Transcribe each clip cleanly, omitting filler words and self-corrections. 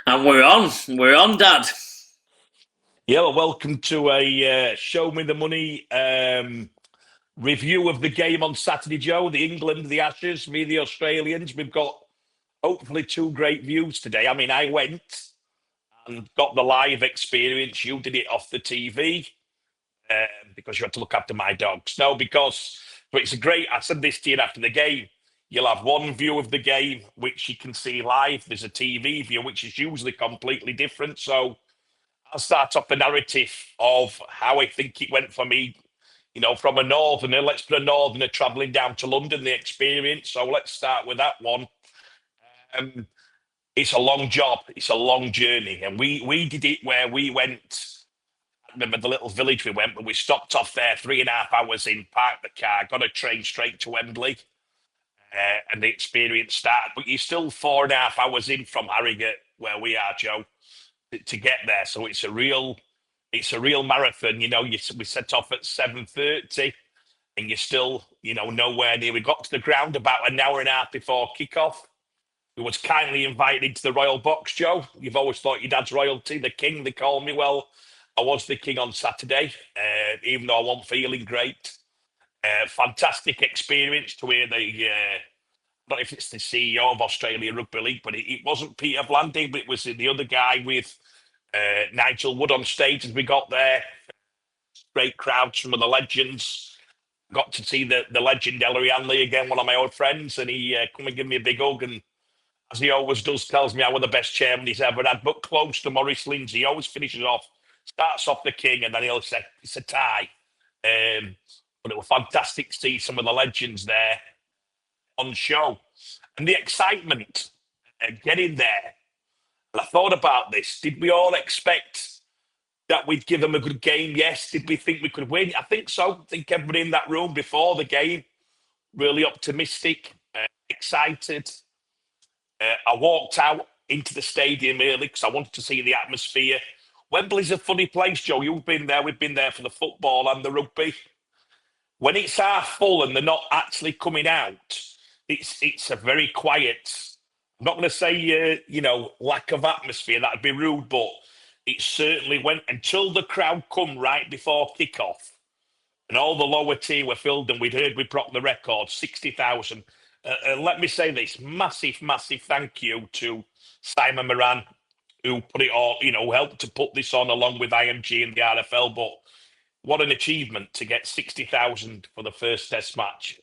And we're on, Dad. Yeah, well, welcome to a Show Me the Money review of the game on Saturday, Joe. The England, the Ashes, me, the Australians. We've got hopefully two great views today. I mean, I went and got the live experience. You did it off the TV because you had to look after my dogs. No, because but it's a great. I said this to you after the game. You'll have one view of the game which you can see live. There's a TV view which is usually completely different. So I'll start off the narrative of how I think it went for me. You know, from a northerner, let's put a northerner travelling down to London, the experience. So let's start with that one. Um, it's a long job, it's a long journey, and we did it where we went. I remember the little village we went, but we stopped off there 3.5 hours in, parked the car, got a train straight to Wembley, and the experience started. But you're still 4.5 hours in from Harrogate, where we are, Joe, to get there. So it's a real marathon. You know, we set off at 7:30, and you're still, nowhere near. We got to the ground about an hour and a half before kickoff. We was kindly invited into the royal box, Joe. You've always thought your dad's royalty, the king. They call me. Well, I was the king on Saturday, even though I wasn't feeling great. Fantastic experience to hear I don't know if it's the CEO of Australia Rugby League, but it wasn't Peter Blandy, but it was the other guy with Nigel Wood on stage as we got there. Great crowd, some of the legends. Got to see the legend Ellery Hanley again, one of my old friends, and he come and give me a big hug. And as he always does, tells me I was the best chairman he's ever had, but close to Maurice Lindsay. He always finishes off, starts off the king, and then he'll say it's a tie. But it was fantastic to see some of the legends there on show, and the excitement getting there. And I thought about this. Did we all expect that we'd give them a good game? Yes. Did we think we could win? I think so. I think everybody in that room before the game, really optimistic, excited. I walked out into the stadium early because I wanted to see the atmosphere. Wembley's a funny place, Joe. You've been there. We've been there for the football and the rugby. When it's half full and they're not actually coming out, it's a very quiet. I'm not going to say lack of atmosphere. That'd be rude, but it certainly went until the crowd come right before kickoff, and all the lower tier were filled, and we broke the record, 60,000. Let me say this: massive, massive thank you to Simon Moran, who put it all, helped to put this on along with IMG and the RFL. But what an achievement to get 60,000 for the first Test match.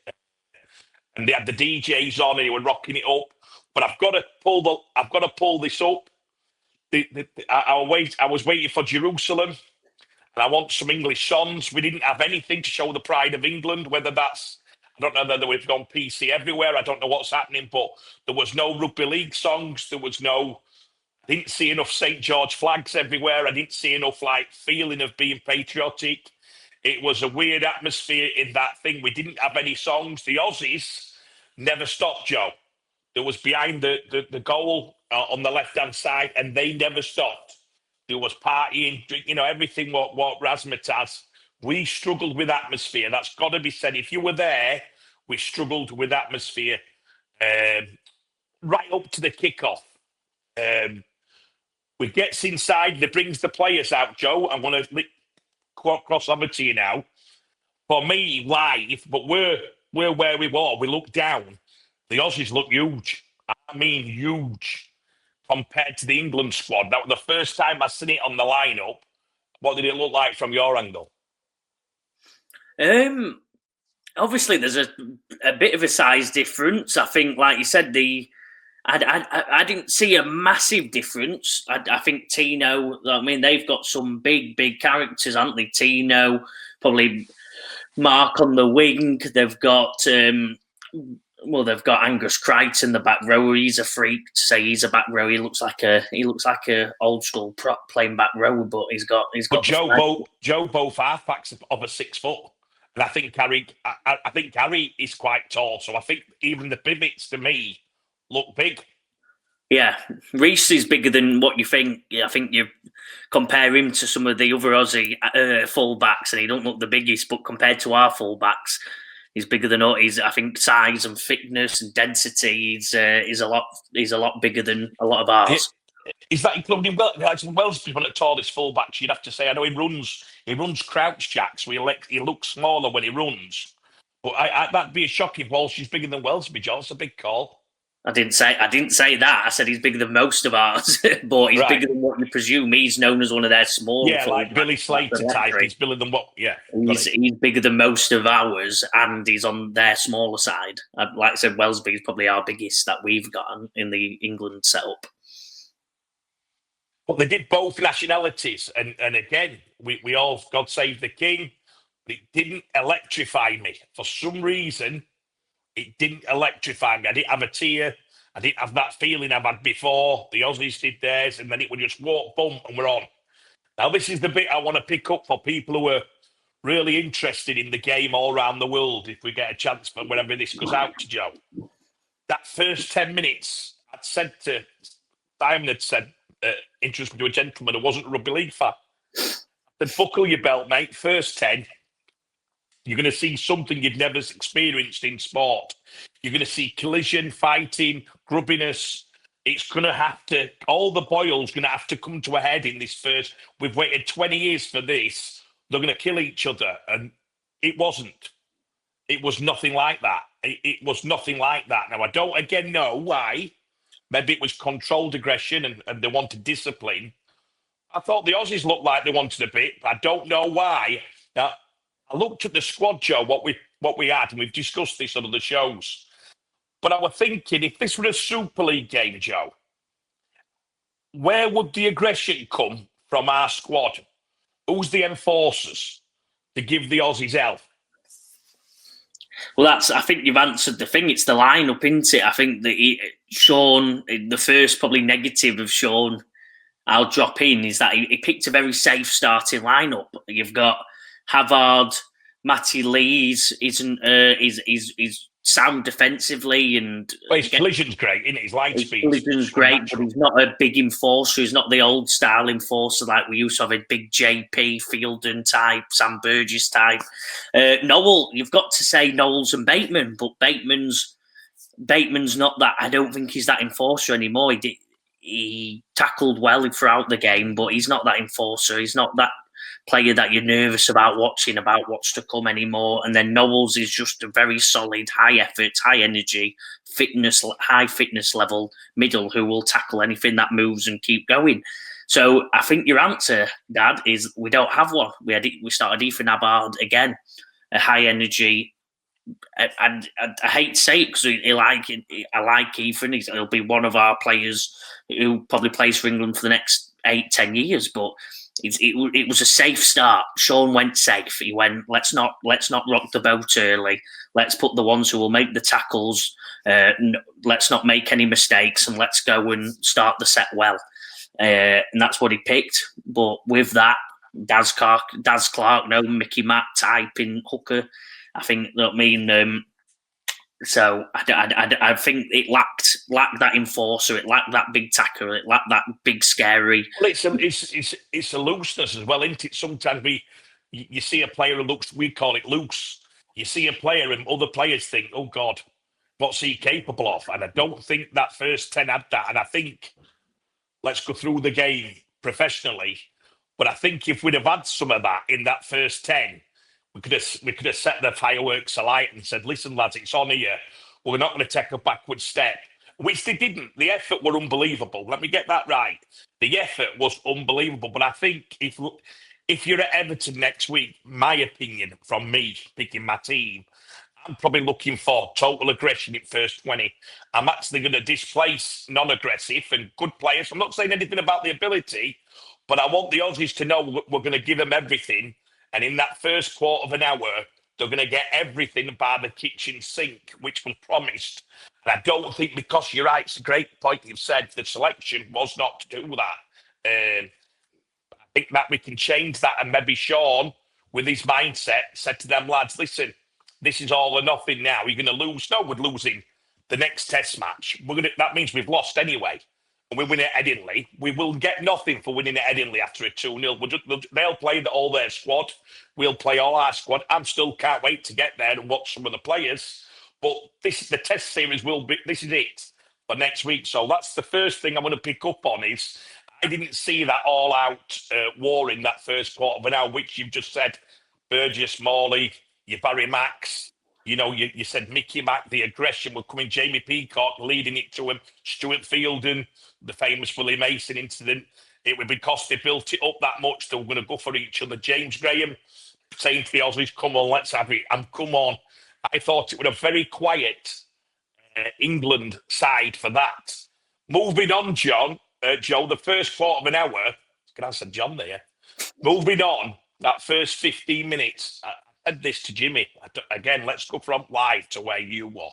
And they had the DJs on, and they were rocking it up. But I've got to pull this up. I was waiting for Jerusalem, and I want some English songs. We didn't have anything to show the pride of England. Whether that's, I don't know whether we've gone PC everywhere. I don't know what's happening, but there was no rugby league songs. I didn't see enough St. George flags everywhere. I didn't see enough feeling of being patriotic. It was a weird atmosphere in that thing. We didn't have any songs. The Aussies never stopped, Joe. There was behind the goal on the left-hand side, and they never stopped. There was partying, everything what Razzmatazz. We struggled with atmosphere. That's got to be said. If you were there, we struggled with atmosphere right up to the kickoff. We gets inside, they brings the players out, Joe. I'm going to cross over to you now. For me, live, but we're where we were. We look down. The Aussies look huge. I mean, huge compared to the England squad. That was the first time I seen it on the lineup. What did it look like from your angle? Obviously, there's a bit of a size difference. I think, like you said, I didn't see a massive difference. I think Tino, they've got some big characters, haven't they? Tino, probably Mark on the wing. They've got they've got Angus Crichton, the back row. He's a freak to say he's a back row. He looks like a old school prop playing back row, but he's got. But Joe, both halfbacks of a 6 foot, and I think Harry is quite tall. So I think even the pivots to me look big. Yeah, Reece is bigger than what you think. I think you compare him to some of the other Aussie fullbacks, and he don't look the biggest. But compared to our fullbacks, he's bigger than all. I think size and thickness and density. He's a lot bigger than a lot of ours. Is that including Welsh people at tallest fullbacks? You'd have to say. I know he runs crouch jacks, so he looks smaller when he runs. But that'd be a shock if Walsh is bigger than Wellesby, John. It's a big call. I didn't say that. I said he's bigger than most of ours, but he's Right. bigger than what you presume. He's known as one of their small. Yeah, like Billy Slater type. He's bigger than what? Yeah. He's bigger than most of ours, and he's on their smaller side. Like I said, Wellesby is probably our biggest that we've got in the England setup. But they did both nationalities, and again, we all God save the king. But it didn't electrify me for some reason. It didn't electrify me. I didn't have a tear. I didn't have that feeling I've had before. The Aussies did theirs, and then it would just walk, bump, and we're on. Now, this is the bit I want to pick up for people who are really interested in the game all around the world, if we get a chance for whenever this goes out to Joe. That first 10 minutes, I'd said to Simon had said, introduced me to a gentleman who wasn't a rugby league fan. I said, buckle your belt, mate. First 10, you're going to see something you've never experienced in sport. You're going to see collision, fighting, grubbiness. It's going to have to, all the boils going to have to come to a head in this first. We've waited 20 years for this. They're going to kill each other. And it wasn't. It was nothing like that. It was nothing like that. Now, I don't again know why. Maybe it was controlled aggression and they wanted discipline. I thought the Aussies looked like they wanted a bit. I don't know why. Now, I looked at the squad, Joe, what we had, and we've discussed this on other shows. But I was thinking, if this were a Super League game, Joe, where would the aggression come from our squad? Who's the enforcers to give the Aussies hell? Well, I think you've answered the thing. It's the lineup, isn't it? I think that Sean, the first probably negative of Sean, I'll drop in, is that he picked a very safe starting lineup. You've got Havard, Matty Lees is sound defensively, and his collision's great, isn't it? His line speed. Collision's great, but he's not a big enforcer. He's not the old style enforcer like we used to have, a big JP Fielden type, Sam Burgess type. Noel, you've got to say Knowles and Bateman, but Bateman's not that. I don't think he's that enforcer anymore. He tackled well throughout the game, but he's not that enforcer. He's not that player that you're nervous about watching about what's to come anymore. And then Knowles is just a very solid, high effort, high energy, high fitness level middle who will tackle anything that moves and keep going. So I think your answer, Dad, is we don't have one. We started Ethan Abbard again, a high energy. And I hate to say it because I like Ethan. He'll be one of our players who probably plays for England for the next 8-10 years, but it was a safe start. Sean went safe. He went, let's not rock the boat early. Let's put the ones who will make the tackles. Let's not make any mistakes, and let's go and start the set well. And that's what he picked. But with that, Daz Clark, no Mickey Matt type in hooker. I think that so I think it lacked that enforcer. It lacked that big tackler. It lacked that big scary. Well, it's a looseness as well, isn't it? Sometimes you see a player who looks, we call it loose. You see a player and other players think, oh God, what's he capable of? And I don't think that first 10 had that. And I think, let's go through the game professionally. But I think if we'd have had some of that in that first 10, we could have set the fireworks alight and said, listen, lads, it's on here. We're not going to take a backward step, which they didn't. The effort were unbelievable. Let me get that right. The effort was unbelievable. But I think if you're at Everton next week, my opinion from me picking my team, I'm probably looking for total aggression in first 20. I'm actually going to displace non-aggressive and good players. I'm not saying anything about the ability, but I want the Aussies to know we're going to give them everything. And in that first quarter of an hour, they're going to get everything by the kitchen sink, which was promised. And I don't think, because you're right, it's a great point you've said, the selection was not to do that. I think that we can change that. And maybe Sean, with his mindset, said to them, lads, listen, this is all or nothing now. You're going to lose. No, we're losing the next test match. That means we've lost anyway. And we win at Headingley. We will get nothing for winning at Headingley after a 2-0. They'll play all their squad. We'll play all our squad. I still can't wait to get there and watch some of the players. But the test series will be, this is it. for next week. So that's the first thing I want to pick up on is I didn't see that all-out war in that first quarter of an hour, which you've just said, Burgess, Morley, your Barry Max, you said Mickey Mack, the aggression were coming, Jamie Peacock leading it to him, Stuart Fielden, the famous Willie Mason incident. It would be because they built it up that much, they were going to go for each other. James Graham saying to the Aussies, come on, let's have it. And come on. I thought it was a very quiet England side for that. Moving on, Joe, the first quarter of an hour, can I say John there? Moving on, that first 15 minutes, I said this to Jimmy. Again, let's go from live to where you were.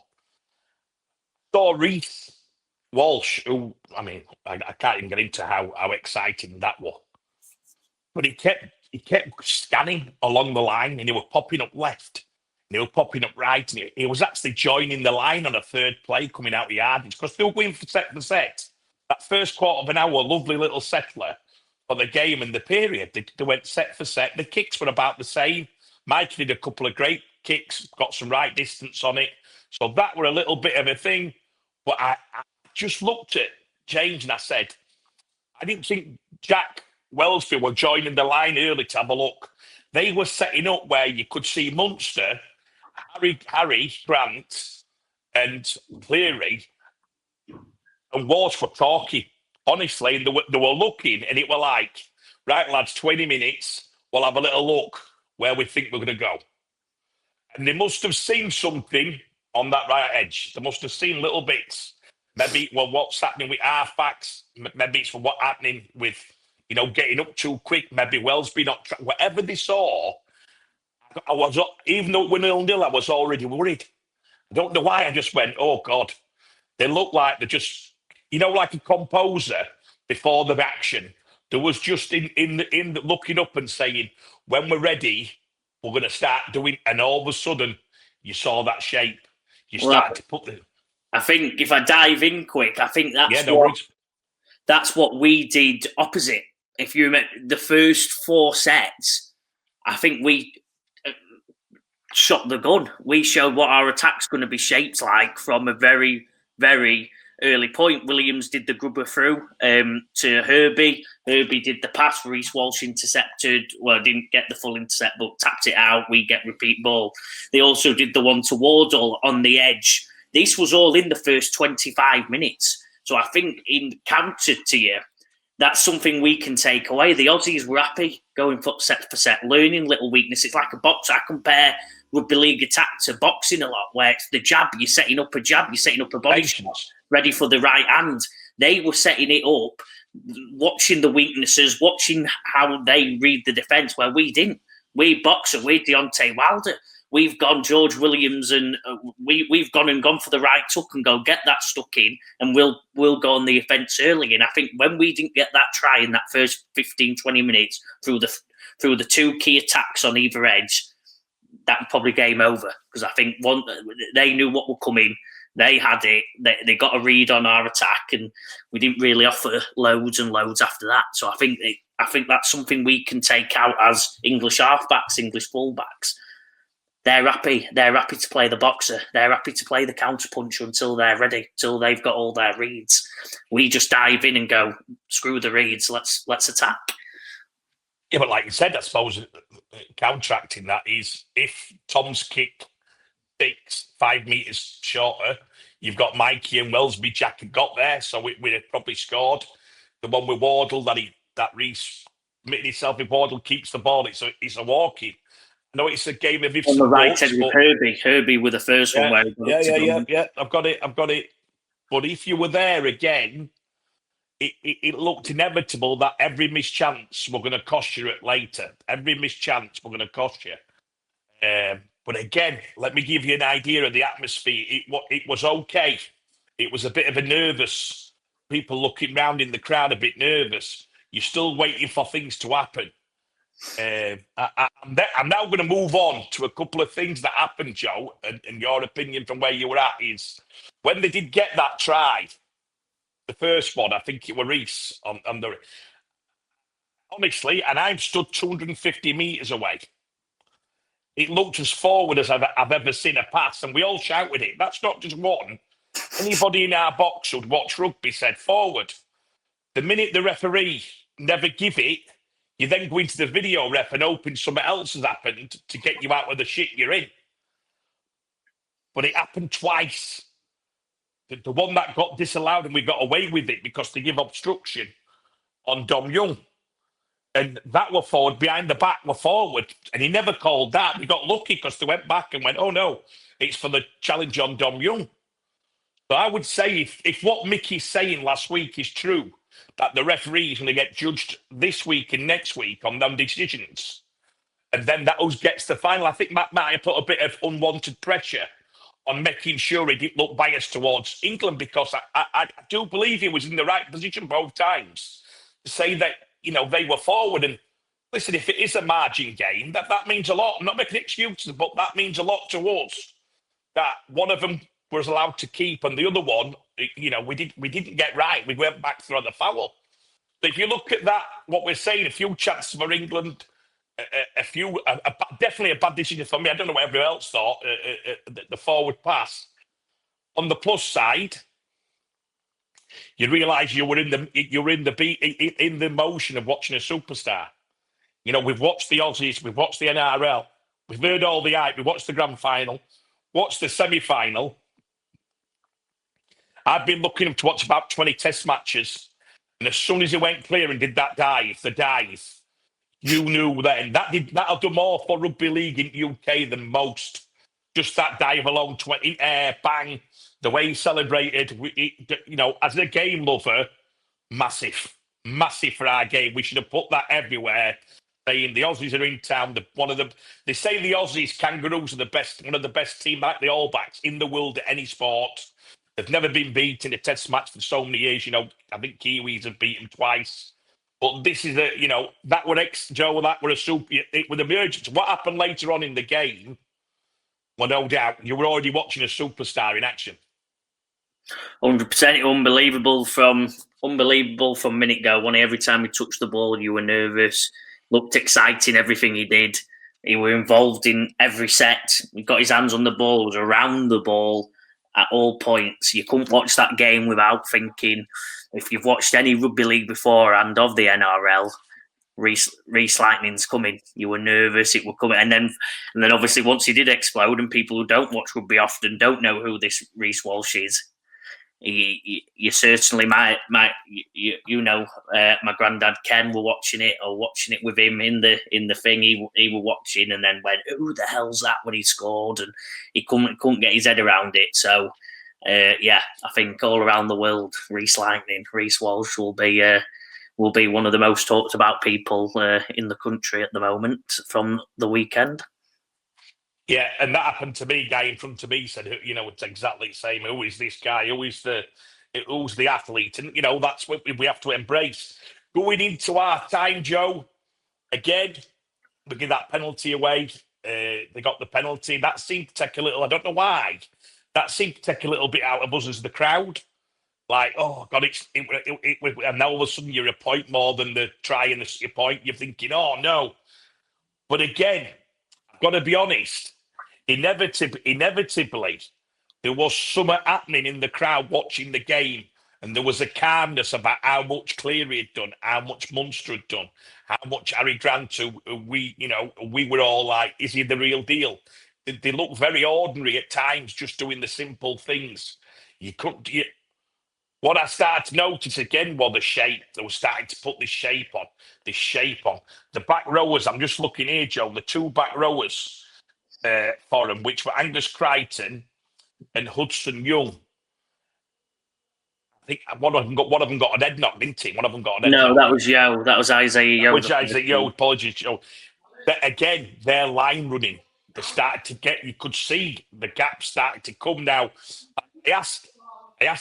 Saw Reece Walsh, who, I mean, I can't even get into how exciting that was. But he kept scanning along the line and he was popping up left. And he was popping up right. And he was actually joining the line on a third play coming out the yardage because they were going for set. That first quarter of an hour, lovely little settler for the game and the period. They went set for set. The kicks were about the same. Mike did a couple of great kicks, got some right distance on it. So that were a little bit of a thing. But I just looked at James and I said, I didn't think Jack Wellsby were joining the line early to have a look. They were setting up where you could see Munster, Harry Grant, and Cleary, and Walsh were talking. Honestly, and they were looking, and it were like, right, lads, 20 minutes, we'll have a little look where we think we're going to go. And they must have seen something on that right edge. They must have seen little bits. Maybe, well, what's happening with halfbacks? Maybe it's for what's happening with, getting up too quick. Maybe Wellsby not... Whatever they saw, I was, even though we're 0-0, I was already worried. I don't know why. I just went, oh, God. They look like they're just, like a composer before the action. There was just in the looking up and saying, when we're ready, we're going to start doing... And all of a sudden, you saw that shape. You start to put the... I think if I dive in quick, I think that's what we did opposite. If you remember the first 4 sets, I think we shot the gun. We showed what our attack's going to be shaped like from a very, very early point. Williams did the grubber through to Herbie. Herbie did the pass. Reece Walsh intercepted. Well, didn't get the full intercept, but tapped it out. We get repeat ball. They also did the one to Wardle on the edge. This was all in the first 25 minutes. So I think in counter to you, that's something we can take away. The Aussies were happy going for set, learning little weaknesses. Like a boxer, I compare rugby league attack to boxing a lot, where it's the jab, you're setting up a jab, you're setting up a body shot, ready for the right hand. They were setting it up, watching the weaknesses, watching how they read the defence, where we didn't. We boxer, we're Deontay Wilder. We've gone George Williams and we've gone for the right tuck and go get that stuck in and we'll go on the offence early. And I think when we didn't get that try in that first 15, 20 minutes through the 2 key attacks on either edge, that probably game over. Because I think they knew what were coming. They had it. They got a read on our attack and we didn't really offer loads and loads after that. So I think that's something we can take out as English halfbacks, English fullbacks. They're happy. They're happy to play the boxer. They're happy to play the counter-puncher until they're ready, till they've got all their reads. We just dive in and go, screw the reads, let's attack. Yeah, but like you said, I suppose counteracting that is if Tom's kick 5 metres shorter, you've got Mikey and Wellsby. Jack had got there, so we'd have probably scored. The one with Wardle, that Reece committed himself, if Wardle keeps the ball, it's a walk-in. No, it's a game of ifs on the and right buts, edge with Herbie with the first one. Where yeah. I've got it. But if you were there again, it looked inevitable that every missed chance were going to cost you it later. Every missed chance were going to cost you. But again, let me give you an idea of the atmosphere. It was okay. It was a bit of a nervous. People looking round in the crowd, a bit nervous. You're still waiting for things to happen. I'm now going to move on to a couple of things that happened, Joe, and your opinion from where you were at is when they did get that try, the first one, I think it was Reece on the... Honestly, and I'm stood 250 metres away. It looked as forward as I've ever seen a pass, and we all shouted it. That's not just one. Anybody in our box who'd watch rugby said forward. The minute the referee never give it, you then go into the video ref and hoping something else has happened to get you out of the shit you're in. But it happened twice. The one that got disallowed and we got away with it because they give obstruction on Dom Young. And that were forward, behind the back were forward. And he never called that. We got lucky because they went back and went, oh no, it's for the challenge on Dom Young. So I would say if what Mickey's saying last week is true, that the referee is going to get judged this week and next week on them decisions, and then that us gets the final, I think Matt might have put a bit of unwanted pressure on making sure he didn't look biased towards England, because I do believe he was in the right position both times to say that, they were forward. And listen, if it is a margin game, that means a lot. I'm not making excuses, but that means a lot to us. That one of them was allowed to keep, and the other one, we didn't get right. We went back through the foul. But if you look at that, what we're saying, a few chances for England, definitely a bad decision for me. I don't know what everyone else thought. The forward pass. On the plus side, you realise you were in the motion of watching a superstar. We've watched the Aussies, we've watched the NRL, we've heard all the hype, we watched the grand final, watched the semi-final. I've been looking to watch about 20 test matches, and as soon as he went clear and did that dive, you knew then that'll do more for rugby league in UK than most. Just that dive along 20 air, bang, the way he celebrated. As a game lover, massive for our game. We should have put that everywhere. Saying the Aussies are in town. They say the Aussies Kangaroos are one of the best team, like the All Blacks, in the world at any sport. They've never been beat in a test match for so many years. I think Kiwis have beaten twice. But this is that were Joe, that were a super. It was emergence. What happened later on in the game? Well, no doubt you were already watching a superstar in action. 100% unbelievable from minute go. Every time he touched the ball, you were nervous. Looked exciting. Everything he did, he were involved in every set. He got his hands on the ball. Was around the ball at all points. You couldn't watch that game without thinking. If you've watched any rugby league beforehand of the NRL, Reece Lightning's coming. You were nervous. It would come, and then obviously once he did explode, and people who don't watch rugby often don't know who this Reece Walsh is. You certainly might. My granddad Ken were watching it with him in the thing. He were watching and then went, "Who the hell's that?" when he scored, and he couldn't get his head around it. So. I think all around the world, Reece Walsh will be one of the most talked about people in the country at the moment from the weekend. Yeah, and that happened to me. Guy in front of me said, it's exactly the same. Who is this guy? Who's the athlete? And that's what we have to embrace. Going into our time, Joe. Again, we give that penalty away. They got the penalty. That seemed to take a little. I don't know why. That seemed to take a little bit out of us as the crowd. Like, oh, God, and now all of a sudden you're a point more than the try and the point. You're thinking, oh, no. But again, I've got to be honest, inevitably, there was something happening in the crowd watching the game. And there was a calmness about how much Cleary had done, how much Munster had done, how much Harry Grant, who we were all like, is he the real deal? They look very ordinary at times, just doing the simple things. What I started to notice again was the shape. They were starting to put this shape on. The back rowers, I'm just looking here, Joe, the two back rowers for them, which were Angus Crichton and Hudson Young. I think one of them got an head knock, didn't he? One of them got an head knock. No, that was Yo. That was Isaiah Yo. Isaiah Yo, apologies, Joe. Again, their line running. They started to get, you could see the gap started to come now. I asked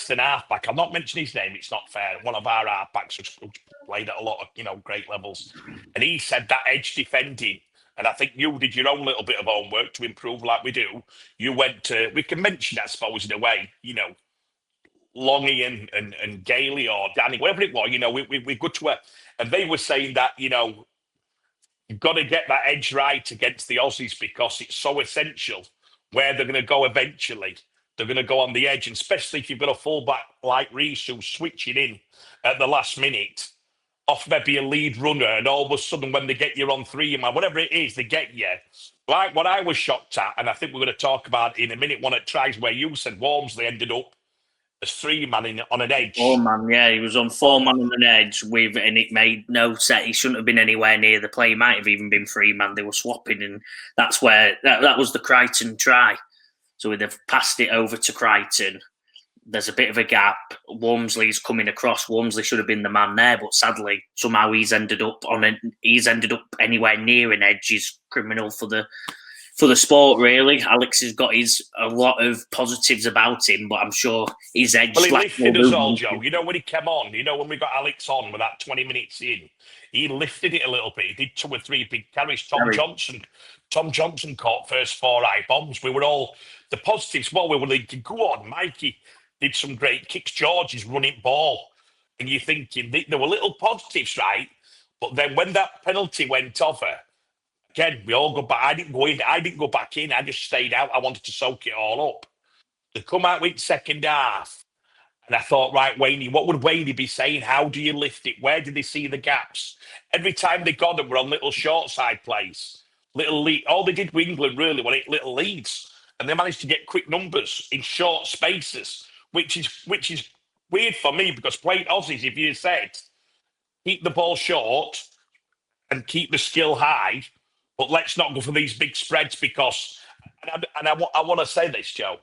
an halfback, I'm not mentioning his name, it's not fair, one of our halfbacks who played at a lot of, great levels. And he said that edge defending, and I think you did your own little bit of homework to improve like we do. You went to, we can mention, I suppose, in a way, Longy and Gailey or Danny, whatever it was, we go to it. And they were saying that, you've got to get that edge right against the Aussies because it's so essential where they're going to go eventually. they're going to go on the edge, and especially if you've got a fullback like Reece who's switching in at the last minute off maybe a lead runner, and all of a sudden when they get you on 3-man, whatever it is, they get you. Like what I was shocked at, and I think we're going to talk about in a minute, one at tries where you said Walmsley ended up as 3-man on an edge. 4-man, yeah, he was on 4-man on an edge and it made no sense. He shouldn't have been anywhere near the play. He might have even been 3-man. They were swapping, and that's where that was the Crichton try. So they've passed it over to Crichton. There's a bit of a gap. Walmsley's coming across. Walmsley should have been the man there, but sadly, somehow he's ended up anywhere near an edge. He's criminal for the sport, really. Alex has got a lot of positives about him, but I'm sure his edge. Well, he lifted us all, Joe. You know, when he came on, when we got Alex on with that 20 minutes in, he lifted it a little bit. He did 2 or 3 big carries. Tom Johnson caught first 4 high bombs. We were all the positives. Well, we were thinking, go on, Mikey did some great kicks. George is running ball, and you're thinking there were little positives, right? But then when that penalty went over, again, we all go back. I didn't go back in. I just stayed out. I wanted to soak it all up. They come out with second half, and I thought, right, Wayne, what would Wayne be saying? How do you lift it? Where did they see the gaps? Every time they got them were on little short side plays, little lead. All they did with England really were little leads, and they managed to get quick numbers in short spaces, which is weird for me because playing Aussies, if you said keep the ball short and keep the skill high, but let's not go for these big spreads because, and I want to say this, Joe.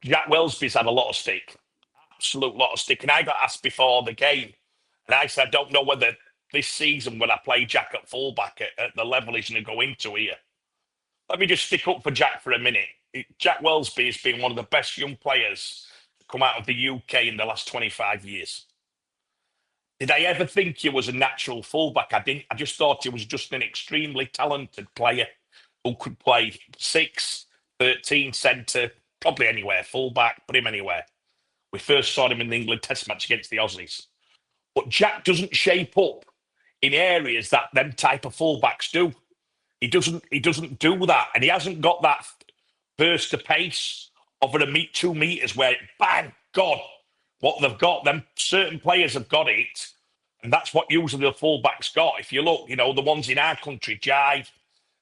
Jack Wellesby's had a lot of stick, absolute lot of stick. And I got asked before the game, and I said, I don't know whether this season when I play Jack at fullback at the level he's going to go into here. Let me just stick up for Jack for a minute. Jack Wellesby has been one of the best young players to come out of the UK in the last 25 years. Did I ever think he was a natural fullback? I didn't. I just thought he was just an extremely talented player who could play 6, 13, centre, probably anywhere, fullback, put him anywhere. We first saw him in the England Test match against the Aussies. But Jack doesn't shape up in areas that them type of fullbacks do. He doesn't do that, and he hasn't got that burst of pace over 2 meters where bang, God, what they've got. Them certain players have got it, and that's what usually the fullbacks got. If you look, the ones in our country, Jive.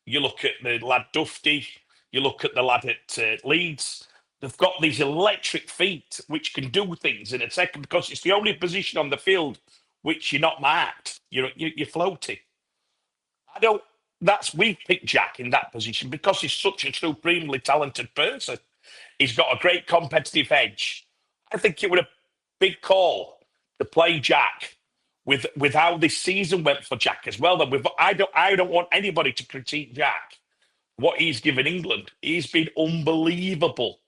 You look at the lad Dufty. You look at the lad at Leeds. They've got these electric feet which can do things in a second because it's the only position on the field which you're not marked. You're floating. We picked Jack in that position because he's such a supremely talented person. He's got a great competitive edge. I think it was a big call to play Jack with how this season went for Jack as well. I don't want anybody to critique Jack. What he's given England, he's been unbelievable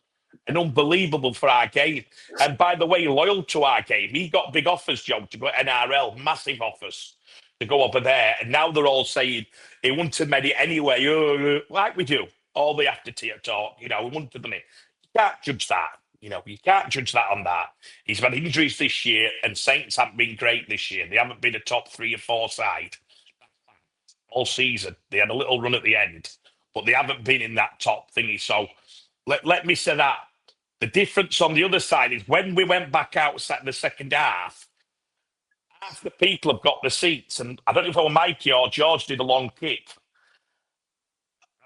for our game. And by the way, loyal to our game. He got big offers, Joe, to go to NRL, massive offers to go over there. And now they're all saying he wouldn't have made it anyway, like we do. All the after-tier talk, we wouldn't have done it. You can't judge that. You can't judge that on that. He's had injuries this year, and Saints haven't been great this year. They haven't been a top 3 or 4 side all season. They had a little run at the end, but they haven't been in that top thingy. So let me say that. The difference on the other side is when we went back out the second half the people have got the seats. And I don't know if it was Mikey or George did a long kick.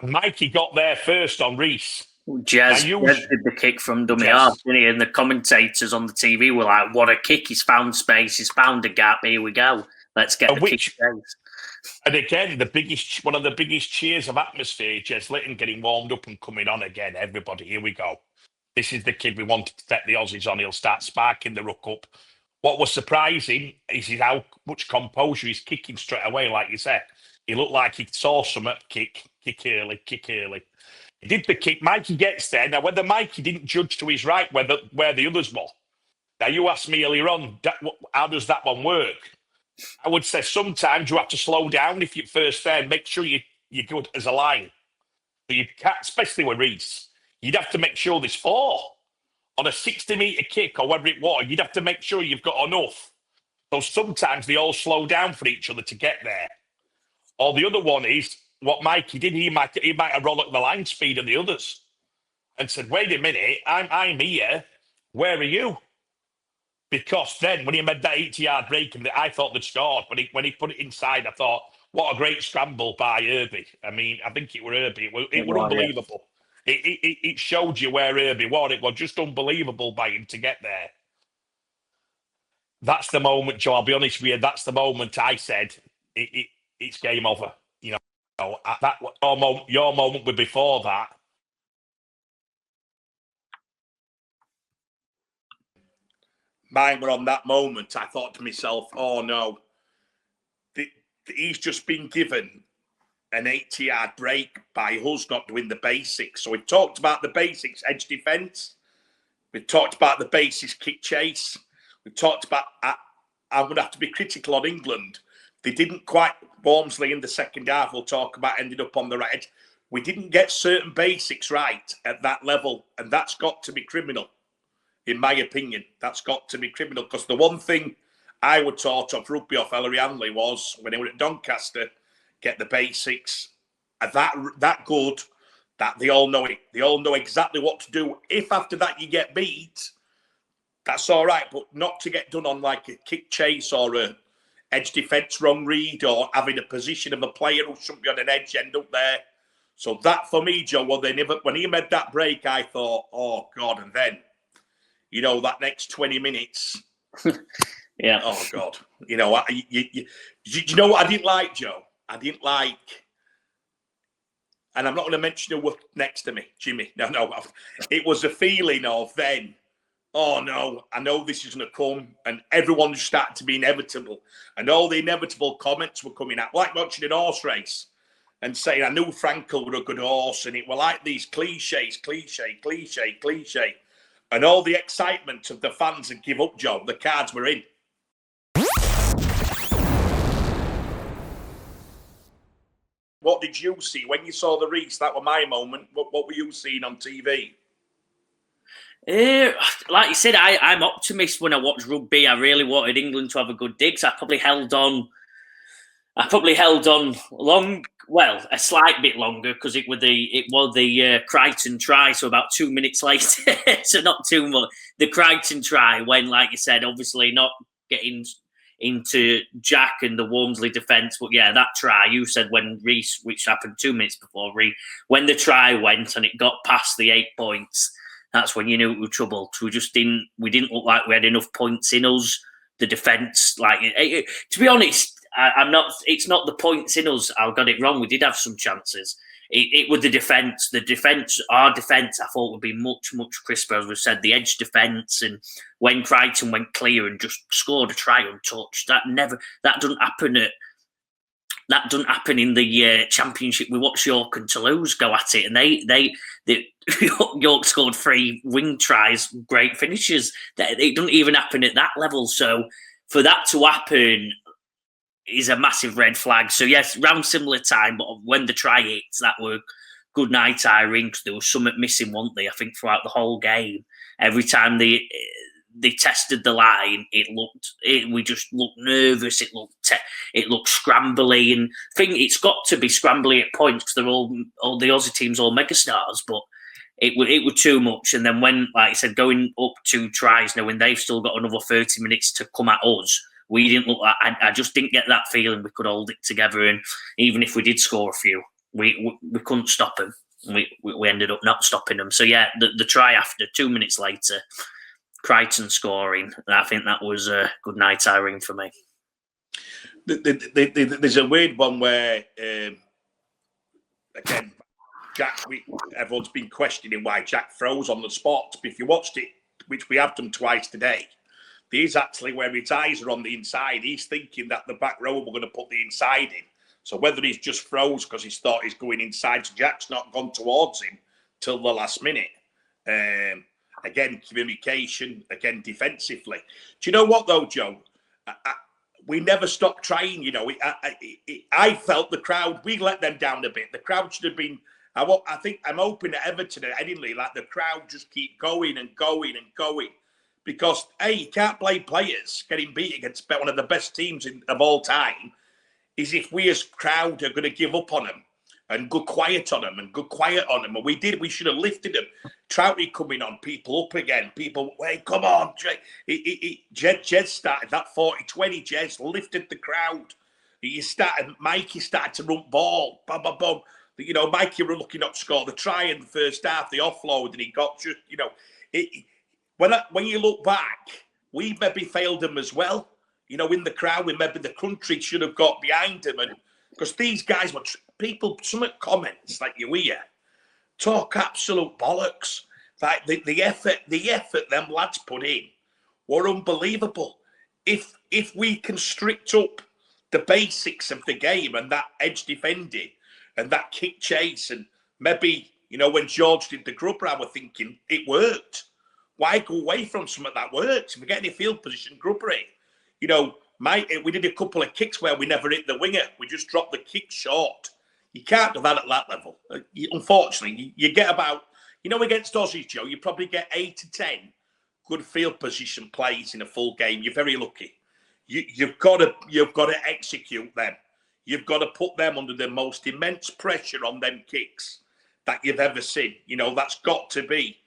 Mikey got there first on Reece. Jez did the kick from dummy half, didn't he? And the commentators on the TV were like, what a kick. He's found space. He's found a gap. Here we go. Let's get the kick. And again, one of the biggest cheers of atmosphere, Jez Litton getting warmed up and coming on again. Everybody, here we go. This is the kid we wanted to set the Aussies on. He'll start sparking the ruck up. What was surprising is how much composure he's kicking straight away, like you said. He looked like he saw something, kick early. He did the kick. Mikey gets there. Now, whether Mikey didn't judge to his right where the others were. Now, you asked me earlier on, how does that one work? I would say sometimes you have to slow down if you're first there and make sure you're good as a line. But you can't, especially with Reece. You'd have to make sure there's 4. On a 60-metre kick or whatever it was, you'd have to make sure you've got enough. So sometimes they all slow down for each other to get there. Or the other one is what Mikey did. He might have rolled up the line speed of the others. and said, "Wait a minute, I'm here. Where are you?" Because then when he made that 80-yard break, and I thought they'd scored. When he put it inside, I thought, what a great scramble by Herbie. I mean, I think it were Herbie. It were Yeah. unbelievable. It showed you where Herbie was. It was just unbelievable by him to get there. That's the moment, Joe. I'll be honest with you. That's the moment I said it's game over. You know, that your moment was before that. Mine were on that moment. I thought to myself, "Oh no, he's just been given an 80-yard break by us not doing the basics." So we talked about the basics, edge defence. We talked about the basics, kick chase. We talked about. I'm going to have to be critical on England. They didn't quite. Walmsley in the second half, we'll talk about, ended up on the right edge. We didn't get certain basics right at that level, and that's got to be criminal. In my opinion, that's got to be criminal, because the one thing I was taught off rugby off Ellery Hanley was, when they were at Doncaster, get the basics. That good, that they all know it. They all know exactly what to do. If after that you get beat, that's all right, but not to get done on like a kick chase or a edge defence wrong read, or having a position of a player who shouldn't be on an edge end up there. So that for me, Joe, when he made that break, I thought, oh God, and then, you know, that next 20 minutes. Yeah. Oh God. You know, you know what I didn't like, Joe? I didn't like, and I'm not going to mention who was next to me, Jimmy. No. It was a feeling of then, oh no, I know this is going to come, and everyone just started to be inevitable, and all the inevitable comments were coming out, like watching an horse race and saying, I knew Frankel were a good horse, and it were like these cliches, and all the excitement of the fans had give up, Joe. The cards were in. What did you see when you saw the Reese? That was my moment. What were you seeing on TV? Like you said, I'm optimist when I watch rugby. I really wanted England to have a good dig. So I probably held on long, well, a slight bit longer, because it was the Crichton try. So about 2 minutes later, so not too much. The Crichton try, when, like you said, obviously not getting into Jack and the Walmsley defence, but yeah, that try you said when Reese, which happened 2 minutes before when the try went and it got past the 8 points. That's when you knew it was trouble. We didn't look like we had enough points in us. The defence, to be honest, it's not the points in us. I got it wrong. We did have some chances. It was the defence. Our defence, I thought would be much, much crisper. As we said, the edge defence, and when Crichton went clear and just scored a try untouched, that doesn't happen in the Championship. We watched York and Toulouse go at it, and they York scored 3 wing tries, great finishes. It doesn't even happen at that level. So for that to happen is a massive red flag. So yes, round similar time, but when the try hits, that were good night, Irene, because there was something missing, weren't they? I think throughout the whole game, every time they tested the line, we just looked nervous. It looked scrambly, and it's got to be scrambly at points because they're all the Aussie teams, all megastars, but it was too much. And then when, like I said, going up 2 tries, knowing they've still got another 30 minutes to come at us, we didn't look like. I just didn't get that feeling we could hold it together. And even if we did score a few, we couldn't stop them. We ended up not stopping them. So yeah, the try after 2 minutes later, Crichton scoring, and I think that was a good night, Irene, for me. There's a weird one where, again, Jack. Everyone's been questioning why Jack froze on the spot. But if you watched it, which we have done twice today, there's actually where his eyes are on the inside. He's thinking that the back row were going to put the inside in. So whether he's just froze because he's thought he's going inside, so Jack's not gone towards him till the last minute. Again, communication, again, defensively. Do you know what, though, Joe? We never stopped trying, you know. I felt the crowd, we let them down a bit. The crowd should have been, I think, I'm hoping at Everton at Headingley, like the crowd just keep going and going and going. Because, A, you can't blame players getting beat against one of the best teams of all time, is if we as crowd are going to give up on them. and good quiet on them And we should have lifted them. Trouty coming on, people up again. People, wait, come on. Jez started that 40-20. Jez lifted the crowd. Mikey started to run ball. Bum, bum, bum. Mikey were looking up to score the try in the first half, the offload, and he got just, when you look back, we maybe failed them as well. In the crowd, maybe the country should have got behind them. And because these guys were some comments like you hear talk absolute bollocks. Like the effort them lads put in were unbelievable. If we can strict up the basics of the game and that edge defending and that kick chase, and maybe when George did the grubber, I was thinking it worked. Why go away from something that works? If we get any field position, grubber it. We did a couple of kicks where we never hit the winger. We just dropped the kick short. You can't do that at that level. Unfortunately, you get about, against Aussies, Joe, you probably get 8 to 10 good field position plays in a full game. You're very lucky. You've got to execute them. You've got to put them under the most immense pressure on them kicks that you've ever seen. That's got to be.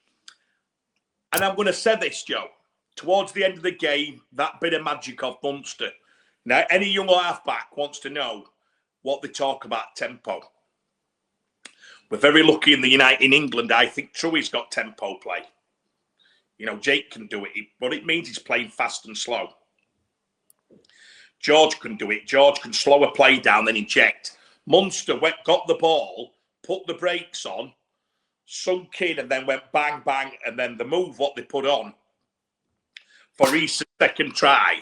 And I'm going to say this, Joe. Towards the end of the game, that bit of magic of Munster. Now, any young halfback wants to know what they talk about tempo. We're very lucky in England. I think Truey's got tempo play. Jake can do it, but it means he's playing fast and slow. George can do it. George can slow a play down, then inject. Munster got the ball, put the brakes on, sunk in, and then went bang, bang, and then the move, what they put on for his second try.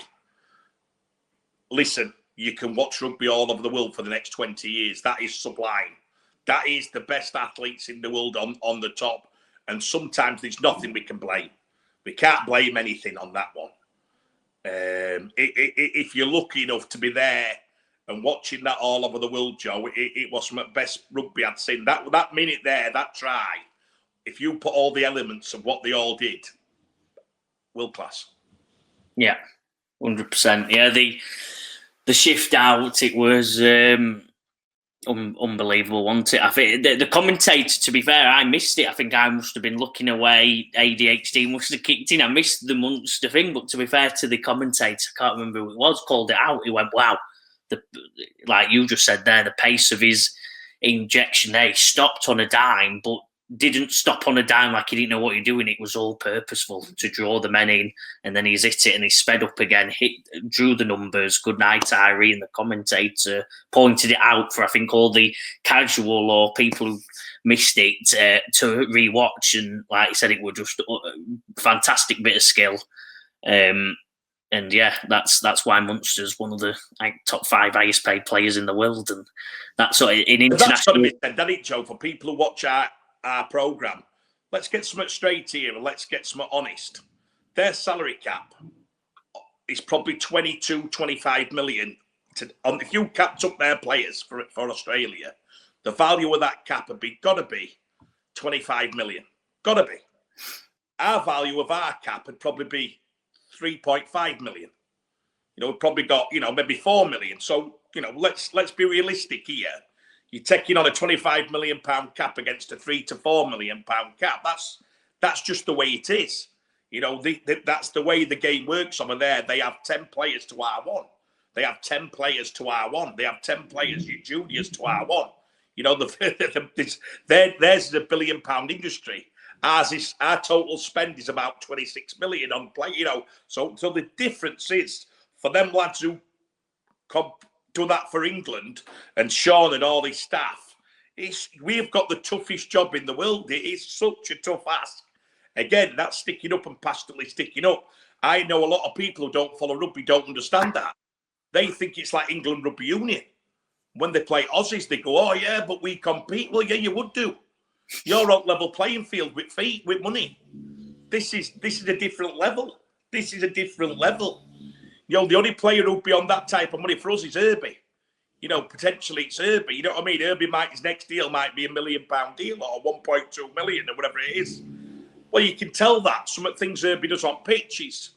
Listen, you can watch rugby all over the world for the next 20 years. That is sublime. That is the best athletes in the world on the top. And sometimes there's nothing we can blame. We can't blame anything on that one. If you're lucky enough to be there and watching that all over the world, Joe, it was some of the best rugby I'd seen. That minute there, that try, if you put all the elements of what they all did, world class. Yeah, 100%. Yeah, the shift out, it was unbelievable, wasn't it? I think the commentator, to be fair, I missed it. I think I must have been looking away. ADHD must have kicked in. I missed the Munster thing, but to be fair to the commentator, I can't remember who it was, called it out. He went, wow, like you just said there, the pace of his injection there, he stopped on a dime, but didn't stop on a dime like he didn't know what you're doing. It was all purposeful to draw the men in, and then he's hit it and he's sped up again, drew the numbers. Good night, Irene. The commentator pointed it out for, I think, all the casual or people who missed it to rewatch, and like you said, it was just a fantastic bit of skill. And yeah, that's why Munster's one of the top 5 highest paid players in the world, and that's what in international. That's got to be said, doesn't it, Joe? For people who watch our programme, let's get something straight here and let's get something honest. Their salary cap is probably 22-25 million. If you capped up their players for Australia, the value of that cap would be got to be 25 million. Got to be. Our value of our cap would probably be 3.5 million. We've probably got maybe 4 million. So let's be realistic here. You're taking on a £25 million cap against a £3 to £4 million cap. That's just the way it is. That's the way the game works over there. They have 10 players to R1. They have 10 players to R1. They have 10 players, juniors to R1. There's the £1 billion industry. Our total spend is about 26 million on play. So the difference is for them lads who do that for England and Sean and all his staff. We've got the toughest job in the world. It is such a tough ask. Again, that's sticking up and passionately sticking up. I know a lot of people who don't follow rugby don't understand that. They think it's like England Rugby Union. When they play Aussies, they go, oh yeah, but we compete. Well, yeah, you would do. You're on level playing field with feet, with money. This is a different level. This is a different level. The only player who'd be on that type of money for us is Herbie. Potentially it's Herbie. You know what I mean? Herbie his next deal might be £1 million deal or 1.2 million or whatever it is. Well, you can tell that. Some of the things Herbie does on pitch is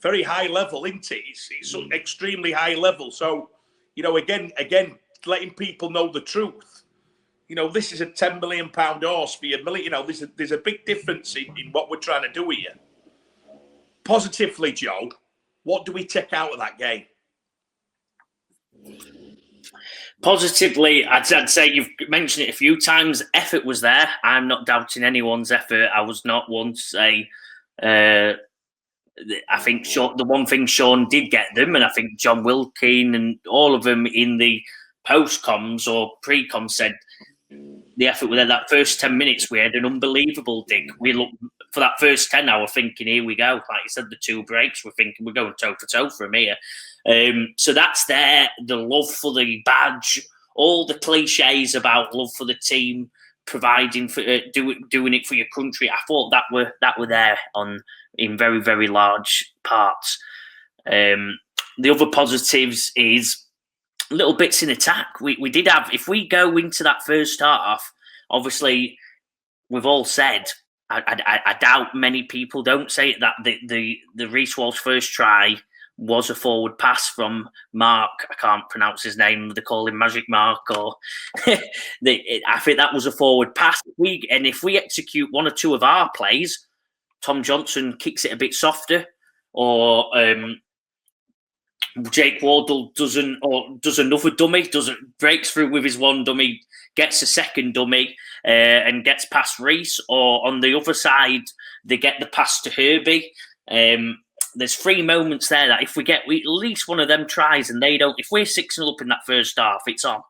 very high level, isn't it? It's extremely high level. So, again, letting people know the truth. this is a £10 million horse for your million. There's a big difference in what we're trying to do here. Positively, Joe, what do we take out of that game? Positively, I'd say you've mentioned it a few times. Effort was there. I'm not doubting anyone's effort. I was not one to say. I think the one thing Sean did get them, and I think John Wilkine and all of them in the post-coms or pre-coms said the effort was there. That first 10 minutes, we had an unbelievable dig. We looked for that first 10 hour thinking, here we go. Like you said, the 2 breaks, we're thinking we're going toe for toe from here. So that's there. The love for the badge, all the cliches about love for the team, providing for doing it for your country. I thought that were there in very, very large parts. The other positives is little bits in attack. We did have, if we go into that first half, obviously we've all said, I doubt many people don't say it, that the Reece Walsh first try was a forward pass from Mark. I can't pronounce his name. They call him Magic Mark, or I think that was a forward pass. If we execute one or two of our plays, Tom Johnson kicks it a bit softer, or Jake Wardle does another dummy, breaks through with his one dummy, gets a second dummy, and gets past Reece. Or on the other side, they get the pass to Herbie. There's 3 moments there that if we get at least one of them tries and they don't, if we're 6-0 up in that first half, it's on.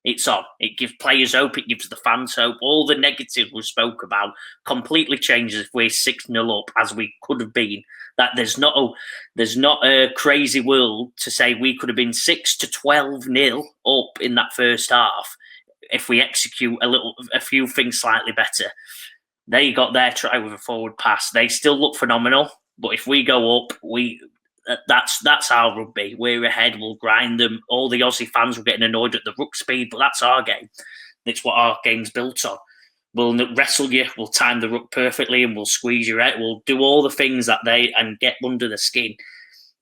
It's on. It gives players hope. It gives the fans hope. All the negatives we spoke about completely changes if we're 6-0 up, as we could have been. That there's not a crazy world to say we could have been 6-12-0 up in that first half if we execute a few things slightly better. They got their try with a forward pass. They still look phenomenal. But if we go up, that's our rugby. We're ahead. We'll grind them. All the Aussie fans were getting annoyed at the ruck speed, but that's our game. It's what our game's built on. We'll wrestle you. We'll time the ruck perfectly, and we'll squeeze you out. We'll do all the things that and get under the skin.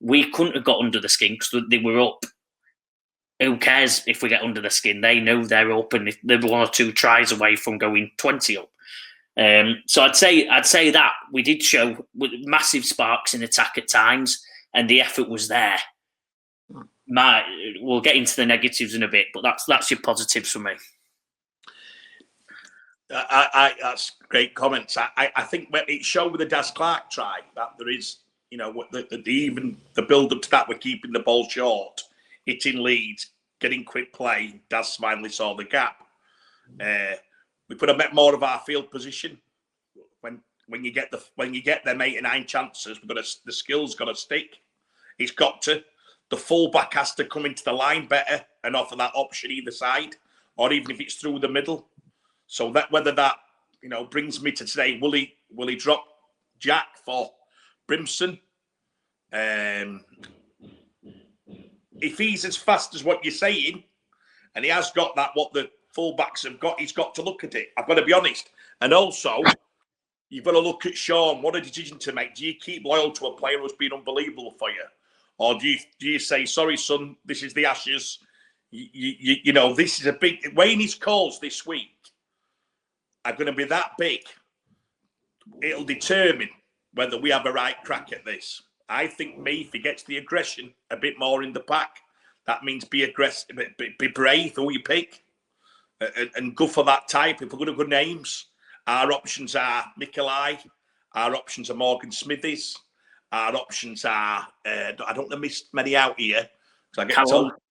We couldn't have got under the skin because they were up. Who cares if we get under the skin? They know they're up, and if they're 1 or 2 tries away from going 20 up. So I'd say that we did show massive sparks in attack at times, and the effort was there. We'll get into the negatives in a bit, but that's your positives for me. That's great comments. I think it showed with the Das Clark try that there is, even the build up to that, we're keeping the ball short, hitting leads, getting quick play. Das finally saw the gap. We could have met more of our field position. When you get them 8 or 9 chances, the skill's got to stick. It's got to. The fullback has to come into the line better and offer that option either side, or even if it's through the middle. So that whether that brings me to today, will he drop Jack for Brimson? If he's as fast as what you're saying, and he has got that, what the fullbacks have got, he's got to look at it. I've got to be honest. And also, you've got to look at Sean. What a decision to make. Do you keep loyal to a player who's been unbelievable for you? Or do you say, sorry, son, this is the Ashes. This is a big... Wayne's calls this week are going to be that big. It'll determine whether we have a right crack at this. I think if he gets the aggression a bit more in the pack, that means be aggressive, be brave who you pick. And go for that type. If we're going to go names, our options are Mikelai, our options are Morgan Smithies, our options are, I don't want to miss many out here.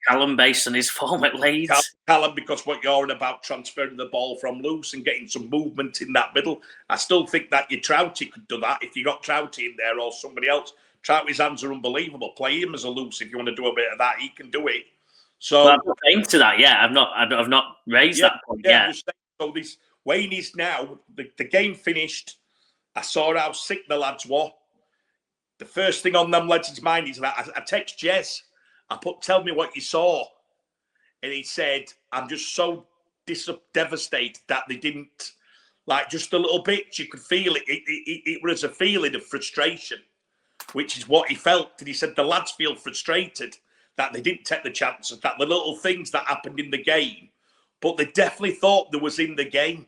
Callum based on his form at Leeds. Callum, because what you're on about transferring the ball from loose and getting some movement in that middle. I still think that your Trouty could do that if you got Trouty in there or somebody else. Trouty's hands are unbelievable. Play him as a loose if you want to do a bit of that. He can do it. So I've not came to that yet. I've not raised that point yet. So this Wayne is now the game finished. I saw how sick the lads were. The first thing on them lads' mind is that I text Jez. I put, tell me what you saw, and he said, I'm just so devastated that they didn't, like, just a little bit. You could feel it. It was a feeling of frustration, which is what he felt. And he said the lads feel frustrated that they didn't take the chances, that the little things that happened in the game but they definitely thought they was in the game.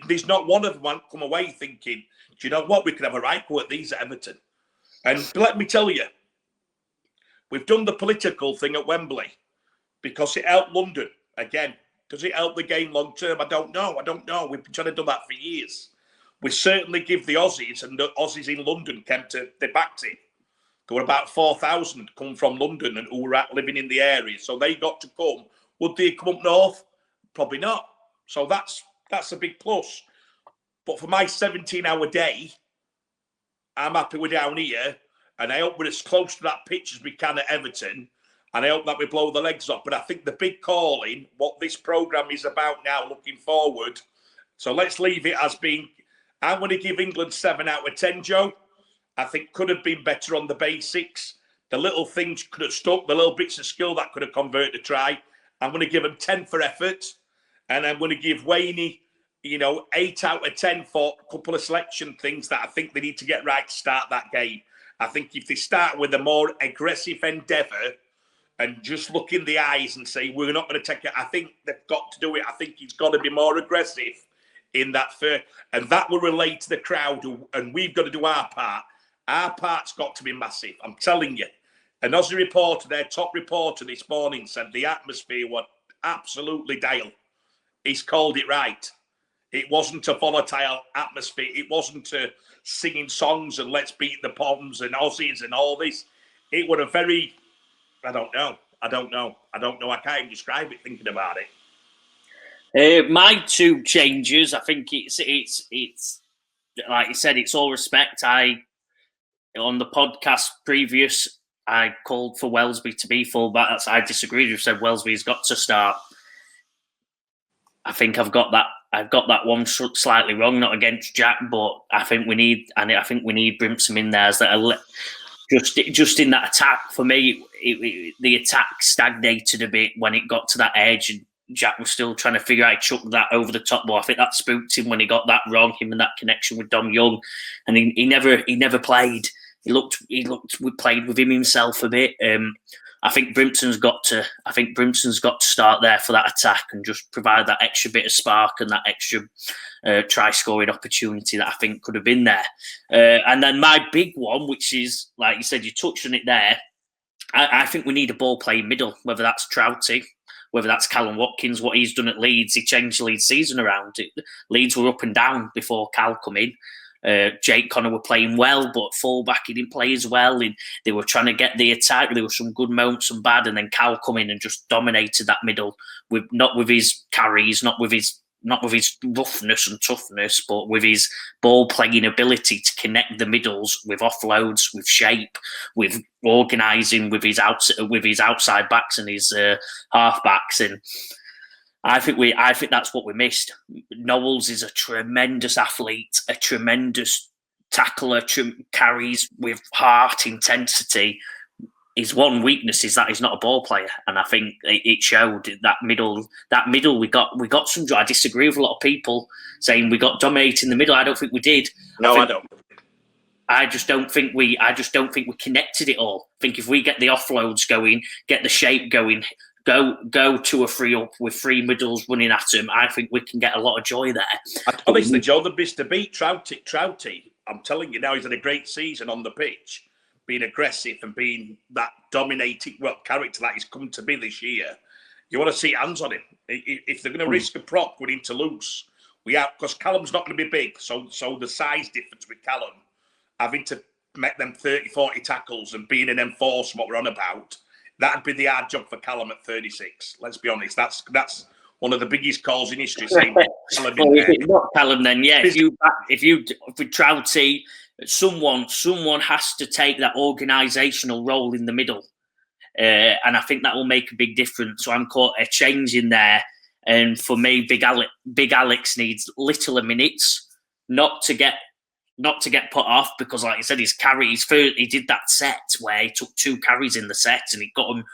There's not one of them come away thinking, do you know what, we could have a right go at these at Everton. And let me tell you, we've done the political thing at Wembley because it helped London. Again, does it help the game long term? I don't know. We've been trying to do that for years. We certainly give the Aussies, and the Aussies in London they backed it. There were about 4,000 come from London and who were living in the area. So they got to come. Would they come up north? Probably not. So that's a big plus. But for my 17-hour day, I'm happy we're down here. And I hope we're as close to that pitch as we can at Everton. And I hope that we blow the legs off. But I think the big calling, what this programme is about now, looking forward. So let's leave it as being, I'm going to give England 7 out of 10, Joe. I think could have been better on the basics. The little things could have stuck, the little bits of skill that could have converted a try. I'm going to give them 10 for effort. And I'm going to give Wayne, 8 out of 10 for a couple of selection things that I think they need to get right to start that game. I think if they start with a more aggressive endeavour and just look in the eyes and say, we're not going to take it, I think they've got to do it. I think he's got to be more aggressive in that first. And that will relate to the crowd, and we've got to do our part. Our part's got to be massive. I'm telling you. An Aussie reporter, their top reporter this morning, said the atmosphere was absolutely dialed. He's called it right. It wasn't a volatile atmosphere. It wasn't a singing songs and let's beat the Poms and Aussies and all this. It was a very, I don't know. I can't even describe it thinking about it. My two changes, I think it's like you said, it's all respect. On the podcast previous, I called for Welsby to be fullback. I disagreed. You said Welsby's got to start. I think I've got that one slightly wrong. Not against Jack, but I think we need Brimson in there as that. Just in that attack for me, the attack stagnated a bit when it got to that edge, and Jack was still trying to figure out chuck that over the top. But I think that spooked him when he got that wrong. Him and that connection with Dom Young, and he never played. We played with him himself a bit. I think Brimson's got to start there for that attack and just provide that extra bit of spark and that extra try scoring opportunity that I think could have been there. And then my big one, which is like you said, you touched on it there. I think we need a ball playing middle, whether that's Trouty, whether that's Callum Watkins, what he's done at Leeds. He changed the Leeds season around. Leeds were up and down before Cal come in. Jake Connor were playing well, but fullback he didn't play as well. And they were trying to get the attack. There were some good moments, some bad, and then Cal come in and just dominated that middle not with his carries, not with his roughness and toughness, but with his ball playing ability to connect the middles with offloads, with shape, with organising, with his outside backs and his half backs. And I think that's what we missed. Knowles is a tremendous athlete, a tremendous tackler, carries with heart, intensity. His one weakness is that he's not a ball player, and I think it showed that middle. We got some. I disagree with a lot of people saying we got dominated in the middle. I don't think we did. No, I don't. I just don't think we connected it all. I think if we get the offloads going, get the shape going, go 2 or 3 up with 3 middles running at him, I think we can get a lot of joy there. Honestly, Joe, the best to beat Trouty. I'm telling you now, he's had a great season on the pitch, being aggressive and being that dominating character that he's come to be this year. You want to see hands on him. If they're going to risk a prop going into loose, because Callum's not going to be big, so the size difference with Callum, having to make them 30, 40 tackles and being an enforcer, what we're on about, that'd be the hard job for Callum at 36. Let's be honest. That's one of the biggest calls in history. Saying Callum in there. Not Callum, then yeah. If you with Trouty, someone has to take that organisational role in the middle, and I think that will make a big difference. So I'm caught a change in there, and for me, Big Alex needs littler minutes, not to get put off, because like I said, he did that set where he took 2 carries in the set and it got him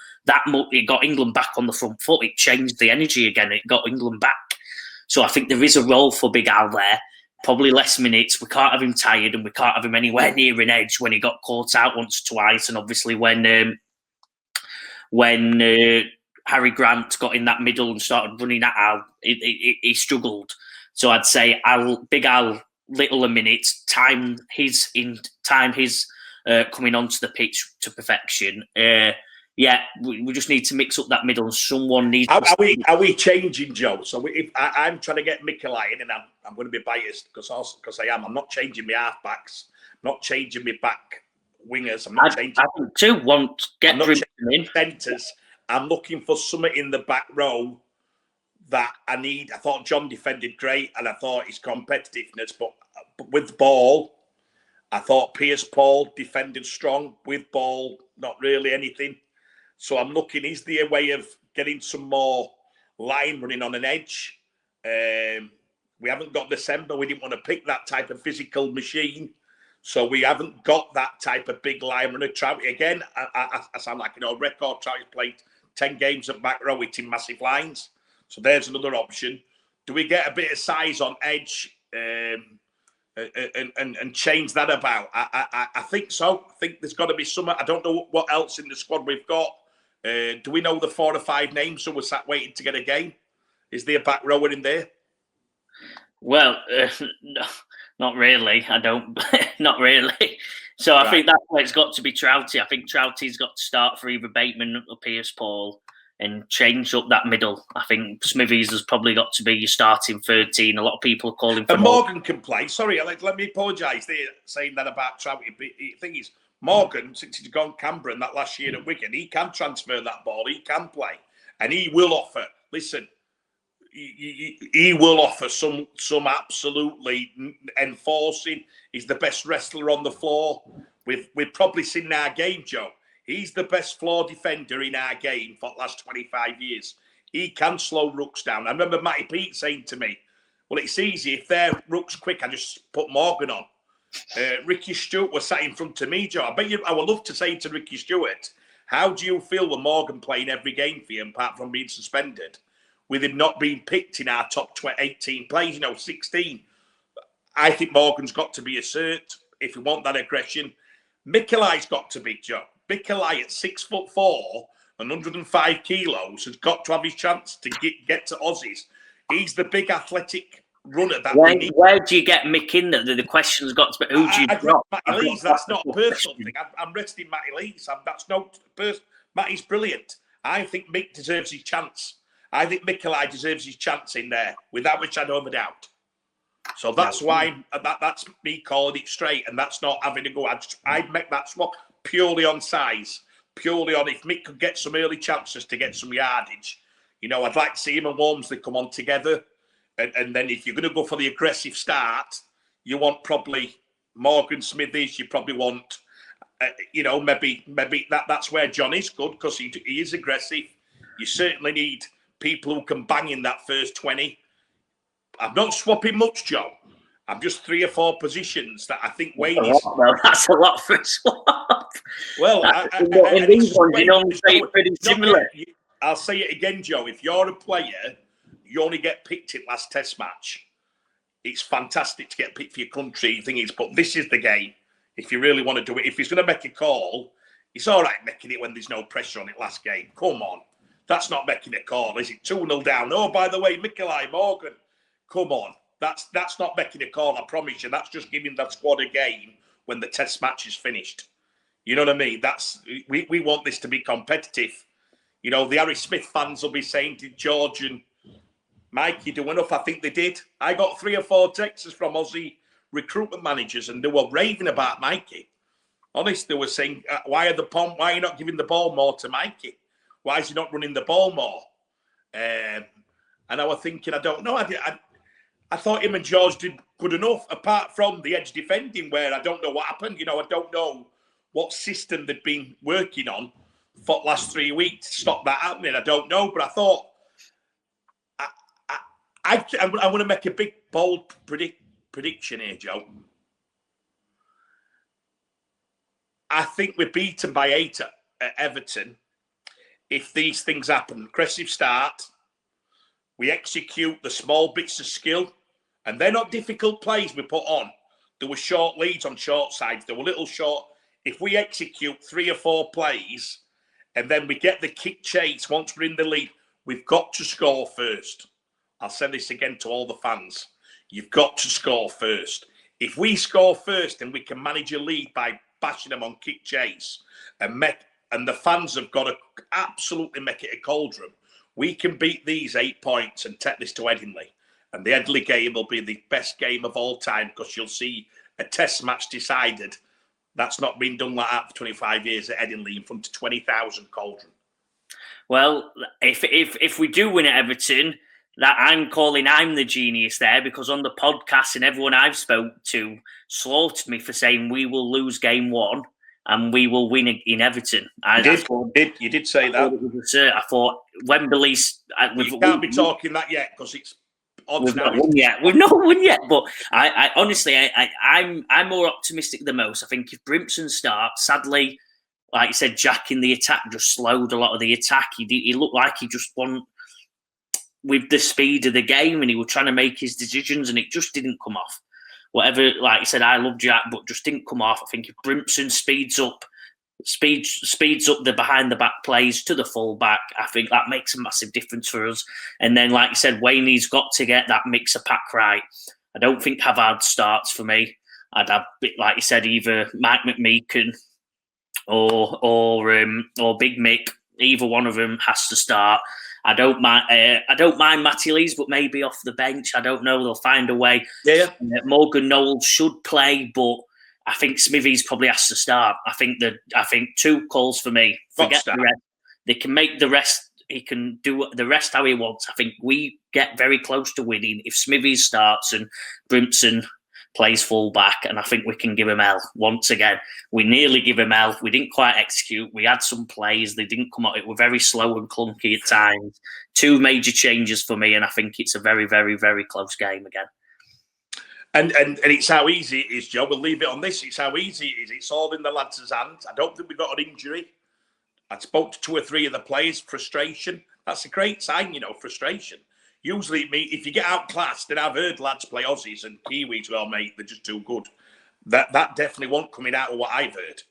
it got England back on the front foot. It changed the energy again. It got England back. So I think there is a role for Big Al there. Probably less minutes. We can't have him tired, and we can't have him anywhere near an edge when he got caught out once or twice. And obviously when Harry Grant got in that middle and started running at Al, he struggled. So I'd say Big Al, little a minute, time his coming onto the pitch to perfection. We just need to mix up that middle. Someone needs. Are we changing, Joe? So I'm trying to get Mikelai in, and I'm going to be biased because I am. I'm not changing my halfbacks. I'm not changing my back wingers. I'm not changing. I think too. I'm not changing centres. I'm looking for something in the back row that I need. I thought John defended great, and I thought his competitiveness, but with the ball, I thought Piers Paul defended strong. With ball, not really anything. So I'm looking, is there a way of getting some more line running on an edge? We haven't got December. We didn't want to pick that type of physical machine. So we haven't got that type of big line runner. Trouty, again, I sound like, record. Trouty's played 10 games at back row hitting massive lines. So there's another option. Do we get a bit of size on edge and change that about? I think so. I think there's got to be some. I don't know what else in the squad we've got. Do we know the 4 or 5 names? So we're sat waiting to get a game. Is there a back rower in there? Well, no, not really. I don't. Not really. So I think that's where it's got to be Trouty. I think Trouty's got to start for either Bateman or Piers Paul and change up that middle. I think Smithies has probably got to be your starting 13. A lot of people are calling for. And Morgan can play. Sorry, let me apologise. They're saying that about Trouty. The thing is, Morgan, since he's gone Canberra and that last year at Wigan, he can transfer that ball. He can play, and he will offer. Listen, he will offer some absolutely enforcing. He's the best wrestler on the floor. We've probably seen in our game, Joe. He's the best floor defender in our game for the last 25 years. He can slow rooks down. I remember Matty Pete saying to me, well, it's easy. If their rook's quick, I just put Morgan on. Ricky Stewart was sat in front of me, Joe. I would love to say to Ricky Stewart, how do you feel with Morgan playing every game for you, apart from being suspended, with him not being picked in our top 18 players, 16? I think Morgan's got to be assert if you want that aggression. Mikelai's got to be, Joe. Mikelai at 6'4" and 105 kilos has got to have his chance to get to Aussies. He's the big athletic runner that we need. Where do you get Mick in? The question's got to be, who do you drop? Matty Lees, that's not a personal thing. I'm resting Matty Lees. That's no personal. Matty's brilliant. I think Mick deserves his chance. I think Mikelai deserves his chance in there, without a shadow of a doubt. So that's why that's me calling it straight, and that's not having to go. I'd make that swap purely on size, purely on if Mick could get some early chances to get some yardage. I'd like to see him and Walmsley come on together. And then if you're going to go for the aggressive start, you want probably Morgan Smithies. You probably want, maybe that's where John is good because he is aggressive. You certainly need people who can bang in that first 20. I'm not swapping much, Joe. I'm just 3 or 4 positions that I think Wayne is. Well, that's a lot for a swap. Well, in these ones, you don't say it pretty similar. I'll say it again, Joe. If you're a player, you only get picked in last Test match. It's fantastic to get picked for your country. The thing is, but this is the game. If you really want to do it, if he's going to make a call, it's all right making it when there's no pressure on it last game. Come on. That's not making a call, is it? 2-0 down. Oh, by the way, Mikelai, Morgan. Come on. That's not making a call, I promise you. That's just giving that squad a game when the Test match is finished. You know what I mean? We want this to be competitive. The Harry Smith fans will be saying, did George and Mikey do enough? I think they did. I got 3 or 4 texts from Aussie recruitment managers, and they were raving about Mikey. Honest, they were saying, why are you not giving the ball more to Mikey? Why is he not running the ball more? And I was thinking, I don't know. I thought him and George did good enough, apart from the edge defending, where I don't know what happened. I don't know what system they'd been working on for the last 3 weeks to stop that happening. I don't know, but I thought I want to make a big, bold prediction here, Joe. I think we're beaten by 8 at Everton if these things happen. Aggressive start. We execute the small bits of skill. And they're not difficult plays we put on. There were short leads on short sides. There were little short. If we execute 3 or 4 plays and then we get the kick chase. Once we're in the lead, we've got to score first. I'll say this again to all the fans. You've got to score first. If we score first and we can manage a lead by bashing them on kick chase, and the fans have got to absolutely make it a cauldron, we can beat these 8 points and take this to Headingley. And the Headingley game will be the best game of all time, because you'll see a test match decided. That's not been done like that for 25 years at Headingley in front of 20,000 cauldron. Well, if we do win at Everton, that I'm the genius there, because on the podcast and everyone I've spoke to slaughtered me for saying we will lose game 1 and we will win in Everton. You did say that. I thought Wembley's. You can't be talking that yet, because it's odds we've now. We've not won yet, but I honestly, I'm more optimistic than most. I think if Brimson starts, sadly, like you said, Jack in the attack just slowed a lot of the attack. He looked like he just won with the speed of the game, and he was trying to make his decisions, and it just didn't come off. Whatever, like you said, I love Jack, but just didn't come off. I think if Brimson speeds up the behind the back plays to the full back, I think that makes a massive difference for us. And then, like you said, Wayne's got to get that mixer pack right. I don't think Havard starts for me. I'd have, like you said, either Mike McMeekan or Big Mick. Either one of them has to start. I don't mind Matty Lees, but maybe off the bench. I don't know. They'll find a way. Yeah. Morgan Knowles should play, but I think Smithies probably has to start. I think 2 calls for me. Forget the rest. They can make the rest. He can do the rest how he wants. I think we get very close to winning if Smithies starts and Brimson plays full back, and I think we can give him hell once again. We nearly give him hell. We didn't quite execute. We had some plays. They didn't come out. It were very slow and clunky at times. 2 major changes for me, and I think it's a very, very, very close game again. And it's how easy it is, Joe. We'll leave it on this. It's how easy it is. It's all in the lads' hands. I don't think we've got an injury. I spoke to 2 or 3 of the players. Frustration. That's a great sign, frustration. Usually, if you get outclassed, and I've heard lads play Aussies and Kiwis, well, mate, they're just too good. That definitely won't coming out of what I've heard.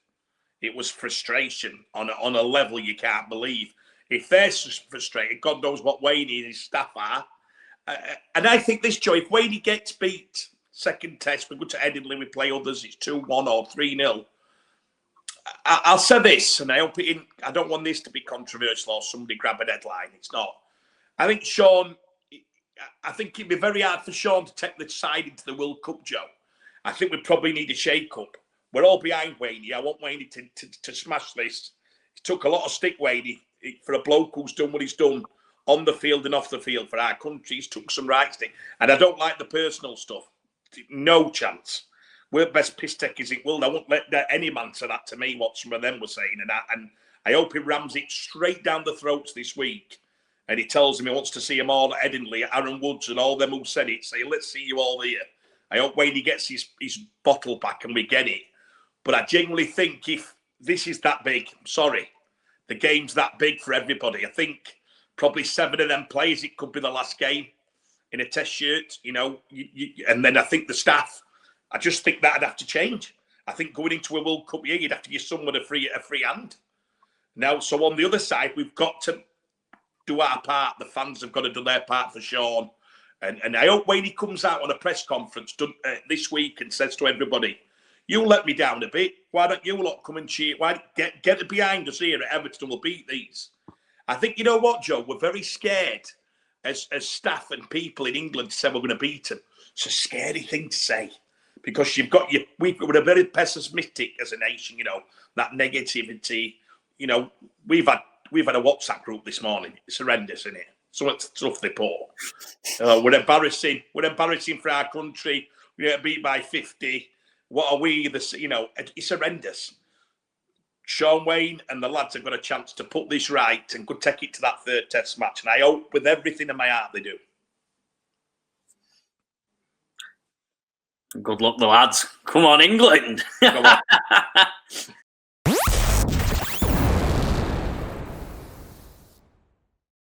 It was frustration on a level you can't believe. If they're frustrated, God knows what Wayne and his staff are. And I think this, Joe, if Wayne gets beat second test, we go to Headingley, we play others, it's 2-1 or 3-0. I'll say this, and I hope I don't want this to be controversial or somebody grab a headline. It's not. I think it'd be very hard for Sean to take the side into the World Cup, Joe. I think we probably need a shake-up. We're all behind Wayne. I want Wayne to smash this. It took a lot of stick, Wayne, for a bloke who's done what he's done on the field and off the field for our country. He's took some right stick. And I don't like the personal stuff. No chance. We're best piss takers in the world. I won't let any man say that to me, what some of them were saying. And I hope he rams it straight down the throats this week. And he tells him he wants to see them all at Headingley, Aaron Woods and all them who said it. Say, let's see you all here. I hope Wayne gets his bottle back and we get it. But I genuinely think if this is that big, sorry, the game's that big for everybody. I think probably 7 of them players, it could be the last game in a test shirt, and then I think the staff, I just think that'd have to change. I think going into a World Cup year, you'd have to give someone a free hand. Now, so on the other side, we've got to do our part. The fans have got to do their part for Sean. And I hope when he comes out on a press conference this week and says to everybody, you let me down a bit. Why don't you lot come and cheer? Why get it behind us here at Everton? We'll beat these. I think, you know what, Joe? We're very scared as staff and people in England to say we're going to beat them. It's a scary thing to say because we're very pessimistic as a nation, that negativity. We've had a WhatsApp group this morning. It's horrendous, isn't it? So it's stuff they put. We're embarrassing. We're embarrassing for our country. We get beat by 50. What are we? It's horrendous. Sean Wayne and the lads have got a chance to put this right and could take it to that third test match. And I hope with everything in my heart they do. Good luck, the lads. Come on, England. Come on.